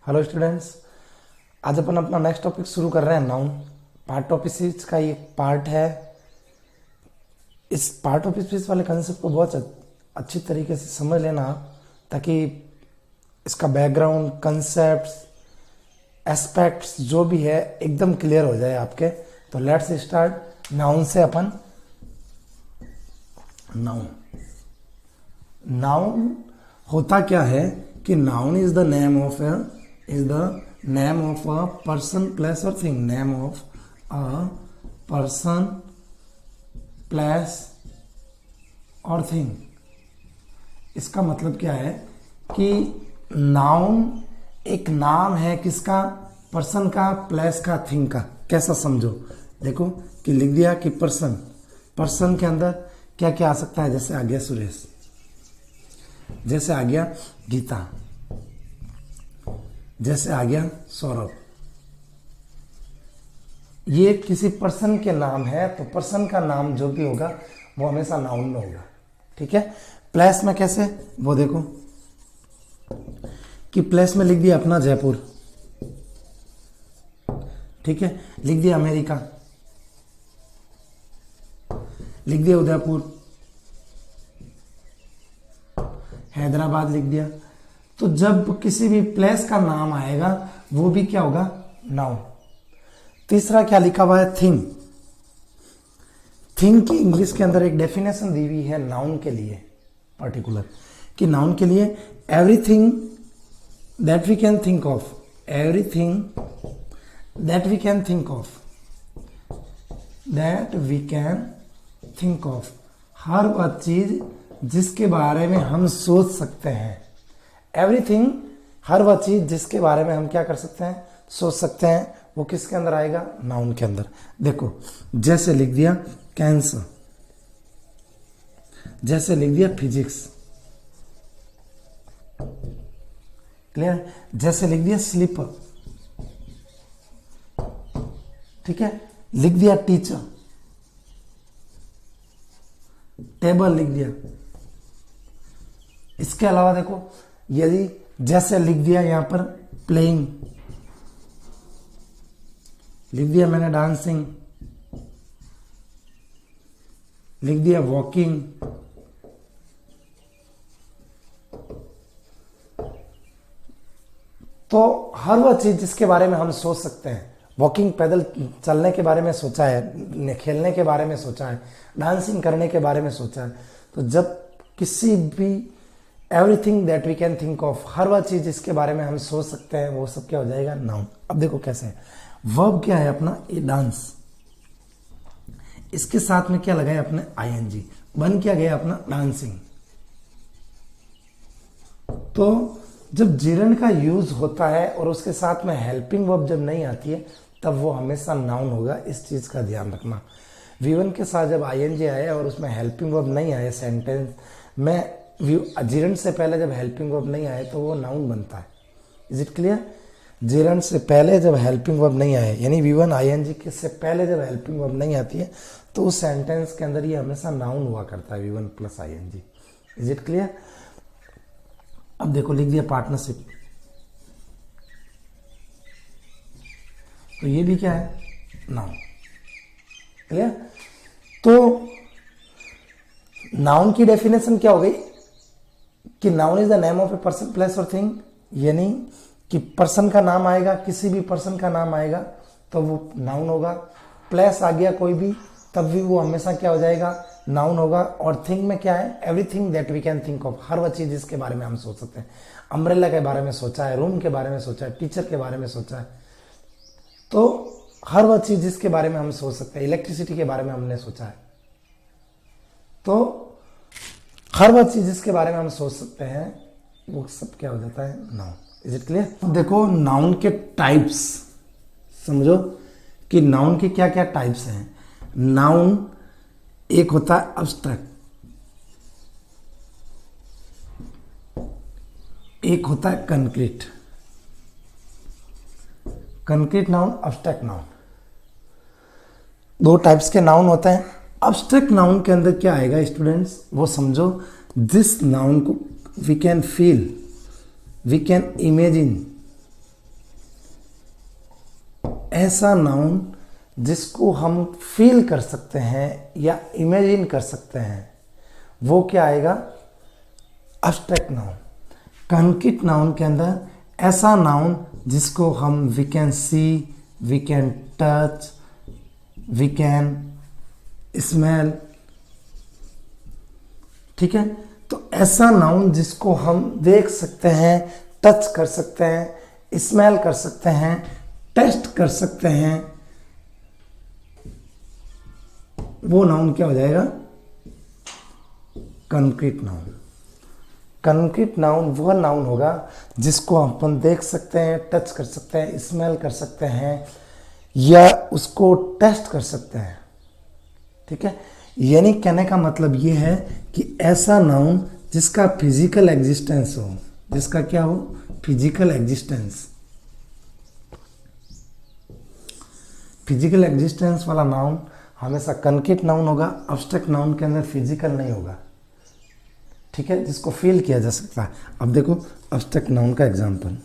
Hello students, आज अपन अपना next topic शुरू कर रहे हैं नाउन। पार्ट ऑफ स्पीच का ये पार्ट है। इस पार्ट ऑफ स्पीच वाले कंसेप्ट को बहुत अच्छी तरीके से समझ लेना ताकि इसका बैकग्राउंड, कंसेप्ट्स, एस्पेक्ट्स जो भी है एकदम क्लियर हो जाए आपके। तो लेट्स स्टार्ट नाउन से। अपन नाउन होता क्या है कि noun is the name of a person, place और thing. Name of a person, place और थिंग। इसका मतलब क्या है कि नाउन एक नाम है किसका? पर्सन का, प्लेस का, थिंग का। कैसा समझो, देखो कि लिख दिया कि पर्सन। पर्सन के अंदर क्या क्या आ सकता है? जैसे आ गया सुरेश, जैसे आ गया गीता, जैसे आ गया सौरभ। ये किसी पर्सन के नाम है, तो पर्सन का नाम जो भी होगा वो हमेशा नाउन में होगा। ठीक है। प्लेस में कैसे, वो देखो कि प्लेस में लिख दिया अपना जयपुर, ठीक है, लिख दिया अमेरिका, लिख दिया उदयपुर, हैदराबाद लिख दिया। तो जब किसी भी प्लेस का नाम आएगा वो भी क्या होगा? नाउन। तीसरा क्या लिखा हुआ है? थिंग। थिंग की इंग्लिश के अंदर एक डेफिनेशन दी हुई है नाउन के लिए पर्टिकुलर, कि नाउन के लिए everything that we can think of, everything that we can think of, that we can think of, हर वह चीज जिसके बारे में हम सोच सकते हैं। एवरीथिंग, हर वह चीज जिसके बारे में हम क्या कर सकते हैं? सोच सकते हैं। वो किसके अंदर आएगा? नाउन के अंदर। देखो, जैसे लिख दिया कैंसर, जैसे लिख दिया फिजिक्स, क्लियर? जैसे लिख दिया स्लीपर, ठीक है, लिख दिया टीचर, टेबल लिख दिया। इसके अलावा देखो, यदि जैसे लिख दिया यहां पर प्लेइंग, लिख दिया मैंने डांसिंग, लिख दिया वॉकिंग, तो हर वह चीज जिसके बारे में हम सोच सकते हैं। वॉकिंग, पैदल चलने के बारे में सोचा है, खेलने के बारे में सोचा है, डांसिंग करने के बारे में सोचा है। तो जब किसी भी everything that we can think of, हर वह चीज जिसके बारे में हम सोच सकते हैं, वो सब क्या हो जाएगा? नाउन। अब देखो कैसे है। वर्ब क्या है अपना? ये डांस, इसके साथ में क्या लगाया अपने? आईएनजी। बन क्या गया अपना? डांसिंग। तो जब जिरन का यूज होता है और उसके साथ में हेल्पिंग वर्ब जब नहीं आती है, तब वो हमेशा नाउन होगा। इस चीज का ध्यान रखना। वी1 के साथ जब आईएनजी आया और उसमें हेल्पिंग वर्ब नहीं आए सेंटेंस में, जिरन से पहले जब हेल्पिंग वर्ब नहीं आए तो वो नाउन बनता है। Is it clear? जिरन से पहले जब हेल्पिंग वर्ब नहीं आए, यानी वी1 आईएनजी के से पहले जब हेल्पिंग वर्ब नहीं आती है, तो उस सेंटेंस के अंदर ये हमेशा नाउन हुआ करता है, V one plus ING. Is it clear? अब देखो, लिख दिया पार्टनरशिप, तो ये भी क्या है? नाउन। क्लियर? तो नाउन की डेफिनेशन क्या हो गई कि noun is the name of a person, place और थिंग। यानी कि पर्सन का नाम आएगा, किसी भी पर्सन का नाम आएगा तो वो नाउन होगा। प्लेस आ गया कोई भी, तब भी वो हमेशा क्या हो जाएगा? नाउन होगा। और थिंग में क्या है? Everything that we can think of, हर वह चीज जिसके बारे में हम सोच सकते हैं। अम्ब्रेला के बारे में सोचा है, रूम के बारे में सोचा है, टीचर के बारे में सोचा है, तो हर वह चीज जिसके बारे में हम सोच सकते हैं। इलेक्ट्रिसिटी के बारे में हमने सोचा है, तो हर वह चीज जिसके बारे में हम सोच सकते हैं, वो सब क्या हो जाता है? नाउन। Is it clear? देखो, नाउन के टाइप्स समझो कि नाउन के क्या क्या टाइप्स हैं। नाउन एक होता है अब्स्ट्रैक्ट, एक होता है concrete. Concrete noun, abstract noun, दो टाइप्स के नाउन होते हैं। अब्स्ट्रैक्ट नाउन के अंदर क्या आएगा स्टूडेंट्स? वो समझो, जिस नाउन को we can feel, we can imagine, ऐसा नाउन जिसको हम फील कर सकते हैं या इमेजिन कर सकते हैं, वो क्या आएगा? Abstract noun. कॉन्क्रीट नाउन के अंदर ऐसा नाउन जिसको हम we can see, we can touch, we can smell, ठीक है। तो ऐसा नाउन जिसको हम देख सकते हैं, टच कर सकते हैं, स्मेल कर सकते हैं, टेस्ट कर सकते हैं, वो नाउन क्या हो जाएगा? Concrete noun. कॉन्क्रीट नाउन वह नाउन होगा जिसको अपन देख सकते हैं, टच कर सकते हैं, स्मेल कर सकते हैं या उसको टेस्ट कर सकते हैं, ठीक है। यानी कहने का मतलब ये है कि ऐसा नाउन जिसका फिजिकल एग्जिस्टेंस हो, जिसका क्या हो? Physical existence. फिजिकल एग्जिस्टेंस वाला नाउन हमेशा कॉन्क्रीट नाउन होगा, अब्स्ट्रैक्ट नाउन के अंदर फिजिकल नहीं होगा, ठीक है, जिसको फील किया जा सकता है। अब देखो अब्स्ट्रैक्ट नाउन का एग्जांपल।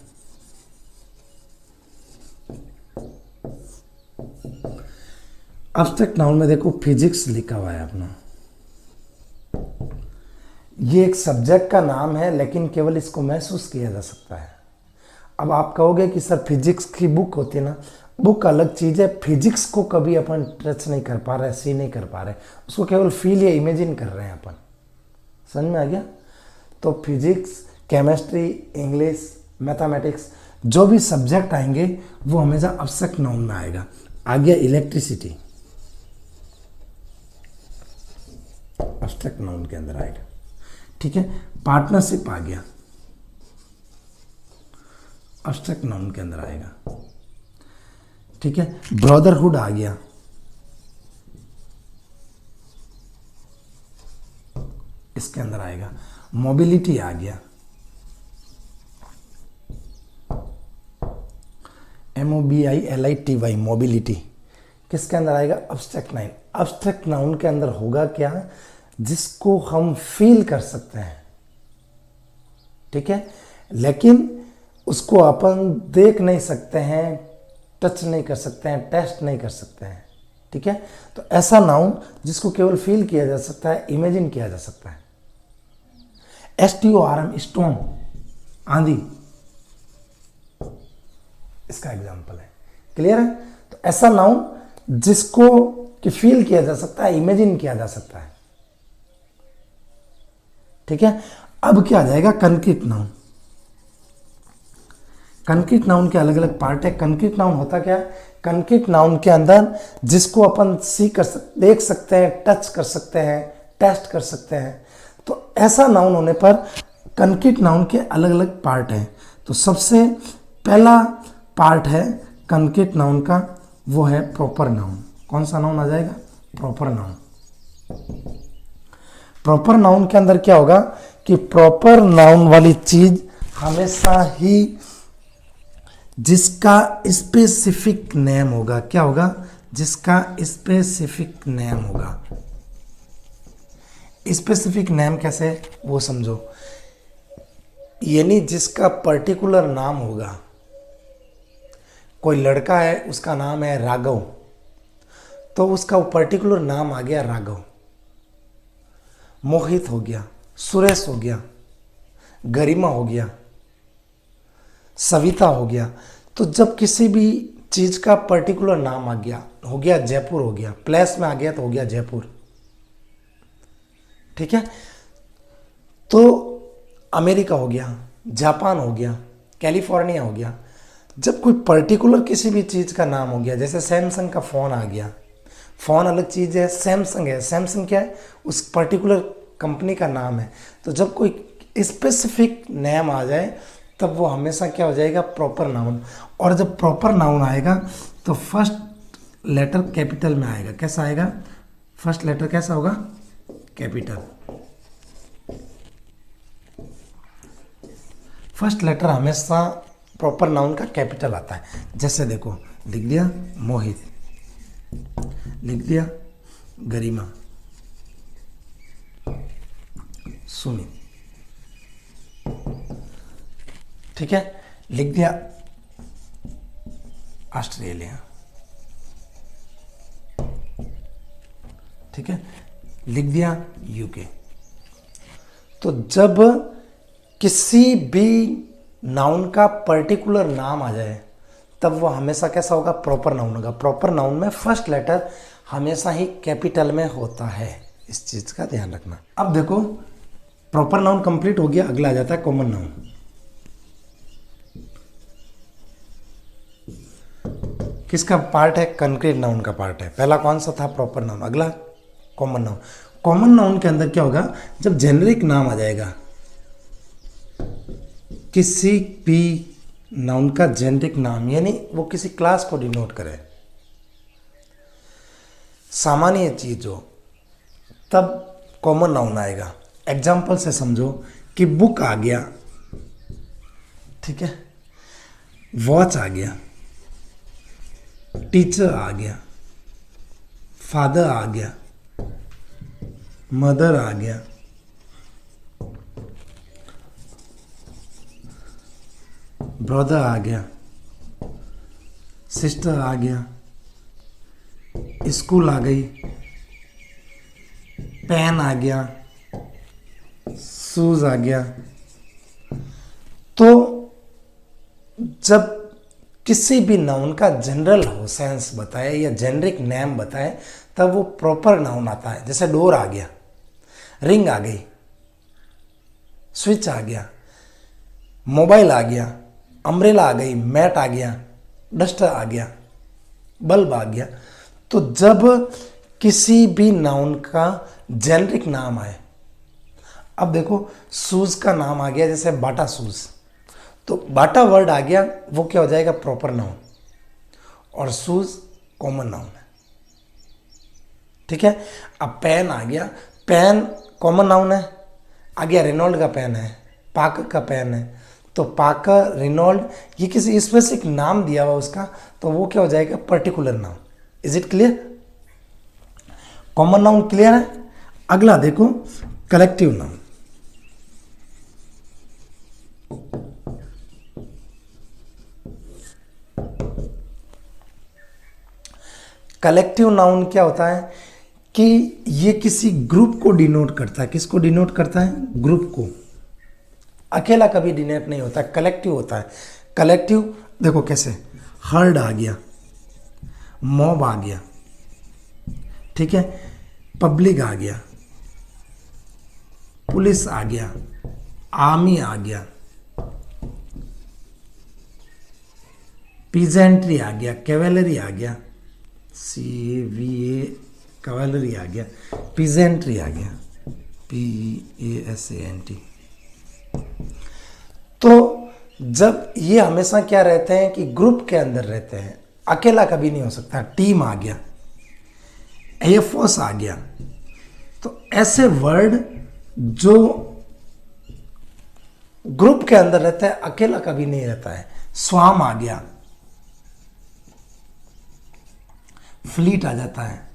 अब्स्ट्रैक्ट नाउन में देखो फिजिक्स लिखा हुआ है अपना। ये एक सब्जेक्ट का नाम है लेकिन केवल इसको महसूस किया जा सकता है। अब आप कहोगे कि सर फिजिक्स की बुक होती है ना, बुक अलग चीज़ है, फिजिक्स को कभी अपन टच नहीं कर पा रहे, सी नहीं कर पा रहे, उसको केवल फील या इमेजिन कर रहे हैं अपन। समझ में आ गया? तो फिजिक्स, केमिस्ट्री, इंग्लिश, मैथमेटिक्स जो भी सब्जेक्ट आएंगे वो हमेशा अब्स्ट्रैक्ट नाउन में आएगा। आ गया इलेक्ट्रिसिटी, अब्स्ट्रैक्ट नाउन के अंदर आएगा, ठीक है। पार्टनरशिप आ गया, अब्स्ट्रैक्ट नाउन के अंदर आएगा, ठीक है। ब्रदरहुड आ गया, इसके अंदर आएगा। मोबिलिटी आ गया, MOBILITY, मोबिलिटी किसके अंदर आएगा? Abstract noun. अब्स्ट्रैक्ट नाउन के अंदर होगा क्या? जिसको हम फील कर सकते हैं, ठीक है, लेकिन उसको अपन देख नहीं सकते हैं, टच नहीं कर सकते हैं, टेस्ट नहीं कर सकते हैं, ठीक है। तो ऐसा नाउन जिसको केवल फील किया जा सकता है, इमेजिन किया जा सकता है। STORM, स्टॉर्म, आंधी, इसका एग्जाम्पल है। क्लियर है? तो ऐसा नाउन जिसको कि फील किया जा सकता है, इमेजिन किया जा सकता है, ठीक है। अब क्या आ जाएगा? Concrete noun. कॉन्क्रीट नाउन के अलग अलग पार्ट है। कॉन्क्रीट नाउन होता क्या है? कॉन्क्रीट नाउन के अंदर जिसको अपन देख सकते हैं, टच कर सकते हैं, टेस्ट कर सकते हैं। तो ऐसा नाउन होने पर कॉन्क्रीट नाउन के अलग अलग पार्ट हैं। तो सबसे पहला पार्ट है कॉन्क्रीट नाउन का, वो है प्रॉपर नाउन। कौन सा नाउन आ जाएगा? Proper noun. प्रॉपर नाउन के अंदर क्या होगा कि प्रॉपर नाउन वाली चीज हमेशा ही जिसका स्पेसिफिक नेम होगा, क्या होगा? जिसका स्पेसिफिक नेम होगा। स्पेसिफिक नेम कैसे, वो समझो। यानी जिसका पर्टिकुलर नाम होगा। कोई लड़का है, उसका नाम है राघव, तो उसका पर्टिकुलर नाम आ गया राघव। मोहित हो गया, सुरेश हो गया, गरिमा हो गया, सविता हो गया। तो जब किसी भी चीज का पर्टिकुलर नाम आ गया, हो गया जयपुर, हो गया प्लेस में आ गया तो हो गया जयपुर, ठीक है। तो अमेरिका हो गया, जापान हो गया, कैलिफोर्निया हो गया। जब कोई पर्टिकुलर किसी भी चीज का नाम हो गया, जैसे सैमसंग का फोन आ गया, फोन अलग चीज है, सैमसंग है, सैमसंग क्या है? उस पर्टिकुलर कंपनी का नाम है। तो जब कोई स्पेसिफिक नेम आ जाए तब वो हमेशा क्या हो जाएगा? Proper noun. और जब प्रॉपर नाउन आएगा तो फर्स्ट लेटर कैपिटल में आएगा। कैसा आएगा? फर्स्ट लेटर कैसा होगा? कैपिटल। फर्स्ट लेटर हमेशा प्रॉपर नाउन का कैपिटल आता है। जैसे देखो, लिख दिया मोहित, लिख दिया गरिमा, सुमित, ठीक है, लिख दिया ऑस्ट्रेलिया, ठीक है, लिख दिया यूके। तो जब किसी भी नाउन का पर्टिकुलर नाम आ जाए तब वो हमेशा कैसा होगा, प्रॉपर नाउन होगा। प्रॉपर नाउन में फर्स्ट लेटर हमेशा ही कैपिटल में होता है, इस चीज का ध्यान रखना। अब देखो प्रॉपर नाउन कंप्लीट हो गया, अगला आ जाता है कॉमन नाउन। किसका पार्ट है, कंक्रीट नाउन का पार्ट है। पहला कौन सा था, प्रॉपर नाउन, अगला कॉमन नाउन। कॉमन नाउन के अंदर क्या होगा, जब जेनेरिक नाम आ जाएगा, किसी भी नाउन का जेनेरिक नाम, यानी वो किसी क्लास को डिनोट करे, सामान्य चीज हो, तब कॉमन नाउन आएगा। एग्जाम्पल से समझो कि बुक आ गया, ठीक है, वॉच आ गया, टीचर आ गया, फादर आ गया, मदर आ गया, ब्रदर आ गया, सिस्टर आ गया, स्कूल आ गई, पेन आ गया, शूज आ गया। तो जब किसी भी नाउन का जनरल हो सेंस बताए या जेनरिक नेम बताए तब वो प्रॉपर नाउन आता है। जैसे डोर आ गया, रिंग आ गई, स्विच आ गया, मोबाइल आ गया, अम्ब्रेला आ गई, मैट आ गया, डस्टर आ गया, बल्ब आ गया। तो जब किसी भी नाउन का जेनरिक नाम आए, अब देखो शूज का नाम आ गया, जैसे बाटा शूज, तो बाटा वर्ड आ गया, वो क्या हो जाएगा, प्रॉपर नाउन, और शूज कॉमन नाउन है, ठीक है। अब पेन आ गया, पेन कॉमन नाउन है, आ गया रेनॉल्ड का पेन है, पाकर का पेन है, तो पाकर, रेनॉल्ड, ये किसी स्पेसिफिक नाम दिया हुआ उसका, तो वो क्या हो जाएगा, particular noun. Is it clear, common noun clear है। अगला देखो कलेक्टिव नाउन। कलेक्टिव नाउन क्या होता है कि ये किसी ग्रुप को डिनोट करता है। किसको डिनोट करता है, ग्रुप को। अकेला कभी डिनोट नहीं होता, कलेक्टिव होता है। कलेक्टिव देखो कैसे, हर्ड आ गया, मॉब आ गया, ठीक है, पब्लिक आ गया, पुलिस आ गया, आर्मी आ गया, पीजेंट्री आ गया, कैवेलरी आ गया, CAVA कैवेलरी आ गया, पीजेंट्री आ गया, PASANT। तो जब ये हमेशा क्या रहते हैं कि ग्रुप के अंदर रहते हैं, अकेला कभी नहीं हो सकता। टीम आ गया, एयरफोर्स आ गया। तो ऐसे वर्ड जो ग्रुप के अंदर रहता है, अकेला कभी नहीं रहता है। स्वाम आ गया, फ्लीट आ जाता है,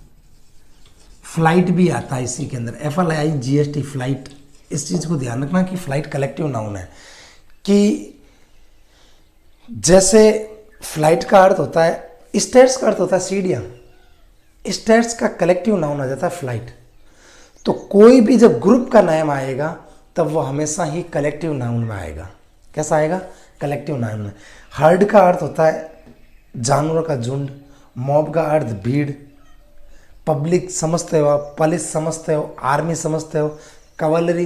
फ्लाइट भी आता है इसी के अंदर, FLIGHT, फ्लाइट। इस चीज को ध्यान रखना कि फ्लाइट कलेक्टिव नाउन है। कि जैसे फ्लाइट का अर्थ होता है, स्टेयर्स का अर्थ होता है सीढ़ियां, स्टेयर्स का कलेक्टिव नाउन आ जाता है फ्लाइट। तो कोई भी जब ग्रुप का नाम आएगा तब वो हमेशा ही कलेक्टिव नाउन में आएगा। कैसा आएगा, कलेक्टिव नाउन में। हर्ड का अर्थ होता है जानवरों का झुंड, मॉब का अर्थ भीड़, पब्लिक समझते हो आप, पुलिस समझते हो, आर्मी समझते हो, कैवेलरी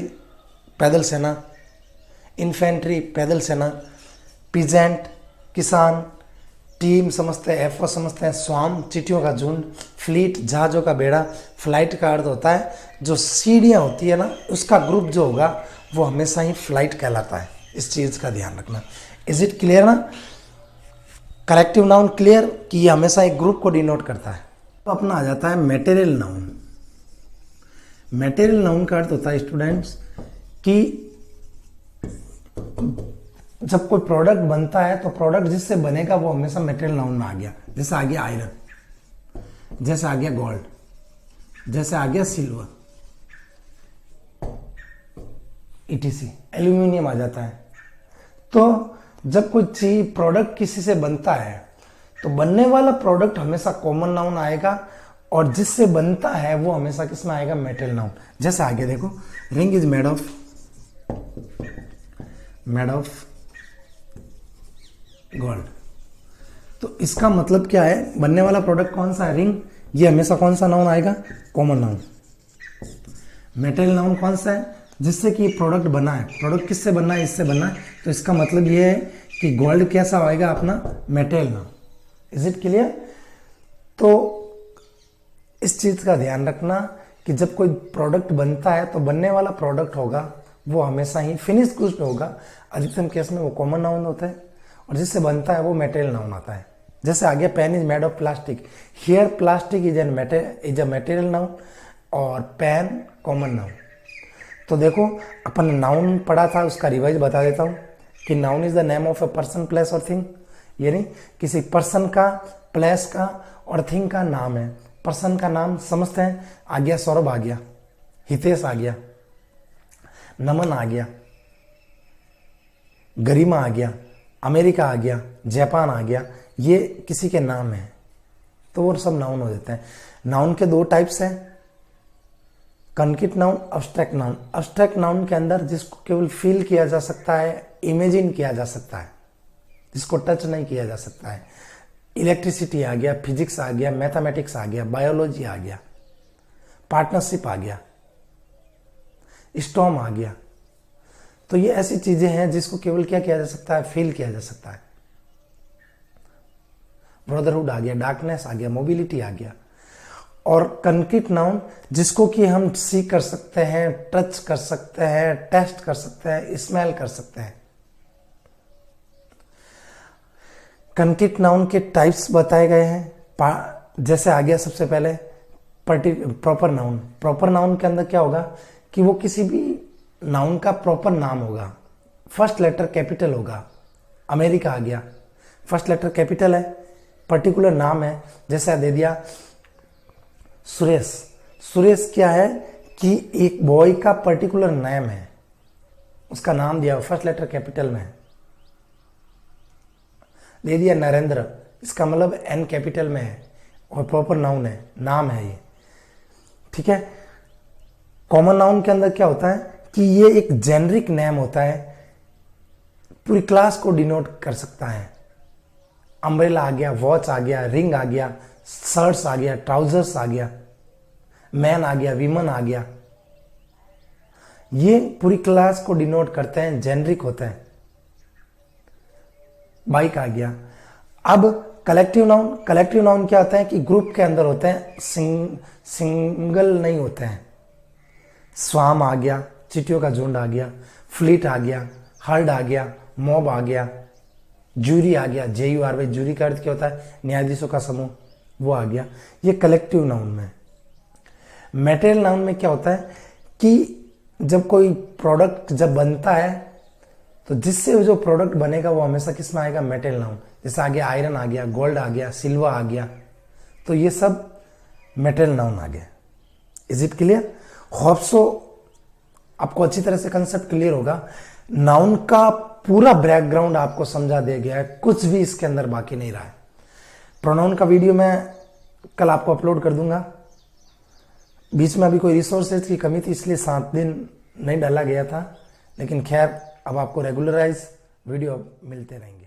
पैदल सेना, इन्फेंट्री पैदल सेना, पीजेंट किसान, टीम समझते हैं, एफओ समझते हैं, स्वाम चींटियों का झुंड, फ्लीट जहाज़ों का बेड़ा। फ्लाइट का अर्थ होता है जो सीढ़ियाँ होती है ना, उसका ग्रुप जो होगा वो हमेशा ही फ्लाइट कहलाता है। इस चीज़ का ध्यान रखना। इज इट क्लियर ना, कलेक्टिव नाउन क्लियर कि ये हमेशा एक ग्रुप को डिनोट करता है। तो अपना आ जाता है मटेरियल नाउन। मटेरियल नाउन का अर्थ होता है स्टूडेंट्स कि जब कोई प्रोडक्ट बनता है तो प्रोडक्ट जिससे बनेगा वो हमेशा मटेरियल नाउन में आ गया। जैसे आ गया आयरन, जैसे आ गया गोल्ड, जैसे आ गया सिल्वर, ETC, एल्यूमिनियम आ जाता है। तो जब कोई चीज प्रोडक्ट किसी से बनता है तो बनने वाला प्रोडक्ट हमेशा कॉमन नाउन आएगा और जिससे बनता है वो हमेशा किसमें आएगा, मेटल नाउन। जैसे आगे देखो, ring is made of gold. तो इसका मतलब क्या है, बनने वाला प्रोडक्ट कौन सा है, रिंग। ये हमेशा कौन सा नाउन आएगा, कॉमन नाउन। मेटल नाउन कौन सा है, जिससे कि प्रोडक्ट बना है। प्रोडक्ट किससे बनना है, इससे बनना है। तो इसका मतलब ये है कि गोल्ड कैसा आएगा अपना, metal noun. Is it clear. तो इस चीज का ध्यान रखना कि जब कोई प्रोडक्ट बनता है तो बनने वाला प्रोडक्ट होगा वो हमेशा ही फिनिश गुड्स में होगा। अधिकतम केस में वो कॉमन नाउन होता है, और जिससे बनता है वो मेटेरियल नाउन आता है। जैसे आगे, pen is made of plastic. Here plastic is a material noun और पेन कॉमन नाउन। तो देखो, अपन ने नाउन पढ़ा था, उसका रिवाइज बता देता हूं कि noun is the name of a person, place और थिंग। यानी किसी पर्सन का, प्लेस का और थिंग का नाम है। पर्सन का नाम समझते हैं, आ गया सौरभ, आ गया हितेश, आ गया नमन, आ गया गरिमा, आ गया अमेरिका, आ गया जापान, आ गया। ये किसी के नाम है, तो वो सब नाउन हो जाते हैं। नाउन के दो टाइप्स हैं, concrete noun, abstract noun. Abstract noun के अंदर जिसको केवल फील किया जा सकता है, इमेजिन किया जा सकता है, जिसको टच नहीं किया जा सकता है। इलेक्ट्रिसिटी आ गया, फिजिक्स आ गया, मैथमेटिक्स आ गया, बायोलॉजी आ गया, पार्टनरशिप आ गया, स्टॉर्म आ गया। तो ये ऐसी चीजें हैं जिसको केवल क्या किया जा सकता है, फील किया जा सकता है। ब्रदरहुड आ गया, डार्कनेस आ गया, मोबिलिटी आ गया। और कंक्रीट नाउन जिसको कि हम सी कर सकते हैं, टच कर सकते हैं, टेस्ट कर सकते हैं, स्मेल कर सकते हैं। कंक्रीट नाउन के टाइप्स बताए गए हैं। जैसे आ गया सबसे पहले प्रॉपर नाउन। प्रॉपर नाउन के अंदर क्या होगा कि वो किसी भी नाउन का प्रॉपर नाम होगा, फर्स्ट लेटर कैपिटल होगा। अमेरिका आ गया, फर्स्ट लेटर कैपिटल है, पर्टिकुलर नाम है। जैसे दे दिया सुरेश। सुरेश क्या है कि एक बॉय का पर्टिकुलर नेम है, उसका नाम दिया, फर्स्ट लेटर कैपिटल में है। दे दिया नरेंद्र, इसका मतलब एन कैपिटल में है और प्रॉपर नाउन है, नाम है ये। ठीक है। कॉमन नाउन के अंदर क्या होता है कि ये एक जेनरिक नेम होता है, पूरी क्लास को डिनोट कर सकता है। अम्ब्रेला आ गया, वॉच आ गया, रिंग आ गया, शर्ट्स आ गया, ट्राउजर्स आ गया, मैन आ गया, वीमन आ गया। ये पूरी क्लास को डिनोट करते हैं, जेनरिक होते हैं। बाइक आ गया। अब कलेक्टिव नाउन। कलेक्टिव नाउन क्या होता है कि ग्रुप के अंदर होते हैं, सिंगल नहीं होते हैं। स्वाम आ गया, चींटियों का झुंड आ गया, फ्लीट आ गया, हर्ड आ गया, मॉब आ गया, जूरी आ गया, JURY, जूरी का अर्थ क्या होता है, न्यायाधीशों का समूह, वो आ गया। ये कलेक्टिव नाउन में। मेटेरियल नाउन में क्या होता है कि जब कोई प्रोडक्ट जब बनता है तो जिससे जो प्रोडक्ट बनेगा वो हमेशा किस में आएगा, मेटेरियल नाउन। जैसे आ गया आयरन आ गया, गोल्ड आ गया, सिल्वर आ गया, तो ये सब मेटेरियल नाउन आ गया। Is it clear. Hope so आपको अच्छी तरह से कंसेप्ट क्लियर होगा। नाउन का पूरा बैकग्राउंड आपको समझा दिया गया है, कुछ भी इसके अंदर बाकी नहीं रहा है। प्रोनाउन का वीडियो मैं कल आपको अपलोड कर दूंगा। बीच में अभी कोई रिसोर्सेज की कमी थी इसलिए 7 दिन नहीं डाला गया था, लेकिन खैर अब आपको रेगुलराइज वीडियो मिलते रहेंगे।